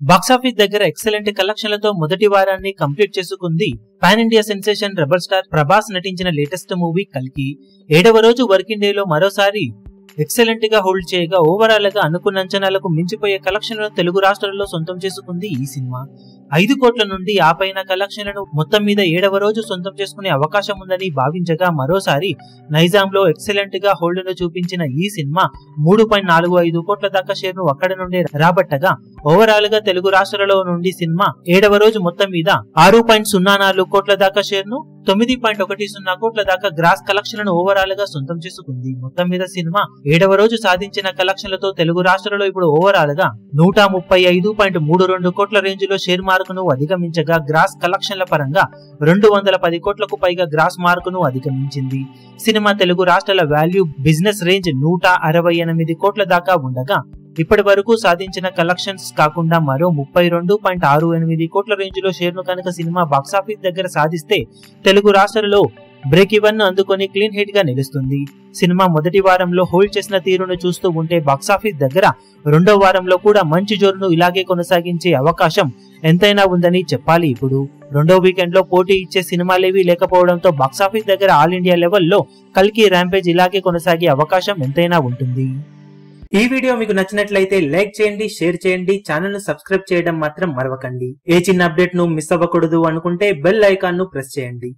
Box office దగ్గర excellent కలెక్షన్లతో మొదటి వారాన్ని complete చేసుకుంది. Pan India sensation rebel star Prabhas నటించిన లేటెస్ట్ మూవీ కల్కి 7వ రోజు వర్కింగ్ డే లో మరోసారి ఎక్సలెంట్ గా హోల్డ్ చేయగా ఓవరాల్ గా అనుకున్న అంచనాలకు మించిపోయే కలెక్షన్లను తెలుగు రాష్ట్రాల్లో సొంతం చేసుకుంది ఈ సినిమా. 5 కోట్ల నుండి ఆ పైన కలెక్షన్లను మొత్తం మీద 7వ రోజు సొంతం చేసుకునే అవకాశం ఉందని భావించగా మరోసారి నైజాంలో ఎక్సలెంట్ గా హోల్డ్ ను చూపించిన ఈ సినిమా 3.45 కోట్ల దాకా షేర్ ను అక్కడి నుండి రాబట్టగా ఓవరాల్ గా తెలుగు రాష్ట్రాలలో నుండి సినిమా 7వ రోజు మొత్తం మీద 6.04 కోట్ల దాకా షేర్ ను 9.10 కోట్ల దాకా గ్రాస్ కలెక్షన్లను ఓవరాల్ గా సొంతం చేసుకుంది. మొత్తం మీద సినిమా 7వ రోజు సాధించిన కలెక్షన్లతో తెలుగు రాష్ట్రాలలో ఇప్పుడు ఓవరాల్ గా 135.32 కోట్ల రేంజ్ లో షేర్ మార్కును అధిగమించగా గ్రాస్ కలెక్షన్ల పరంగా 210 కోట్లకు పైగా గ్రాస్ మార్కును అధిగమించింది. సినిమా తెలుగు రాష్ట్రాల వాల్యూ బిజినెస్ రేంజ్ 168 కోట్ల దాకా ఉండగా ఇప్పటి వరకు సాధించిన కలెక్షన్స్ కాకుండా మరో 32.68 కోట్ల రేంజ్ లో షేర్ ను కనుక సినిమా బాక్సాఫీస్ దగ్గర సాధిస్తే తెలుగు రాష్ట్రాలలో బ్రేక్ ఈవెన్ ను అందుకొని క్లీన్ హిట్ గా నిలుస్తుంది. సినిమా మొదటి వారంలో హోల్డ్ చేసిన తీరును చూస్తూ ఉంటే బాక్సాఫీస్ దగ్గర రెండో వారంలో కూడా మంచి జోరును ఇలాగే కొనసాగించే అవకాశం ఎంతైనా ఉందని చెప్పాలి. ఇప్పుడు రెండో వీకెండ్ లో పోటీ ఇచ్చే సినిమాలేవి లేకపోవడంతో బాక్సాఫీస్ దగ్గర ఆల్ ఇండియా లెవెల్లో కల్కి ర్యాంపేజ్ ఇలాగే కొనసాగే అవకాశం ఎంతైనా ఉంటుంది. ఈ వీడియో మీకు నచ్చినట్లయితే లైక్ చేయండి, షేర్ చేయండి, ఛానల్ ను సబ్స్క్రైబ్ చేయడం మాత్రం మరవకండి. ఏ చిన్న అప్డేట్ ను మిస్ అవ్వకూడదు అనుకుంటే బెల్ ఐకాన్ ను ప్రెస్ చేయండి.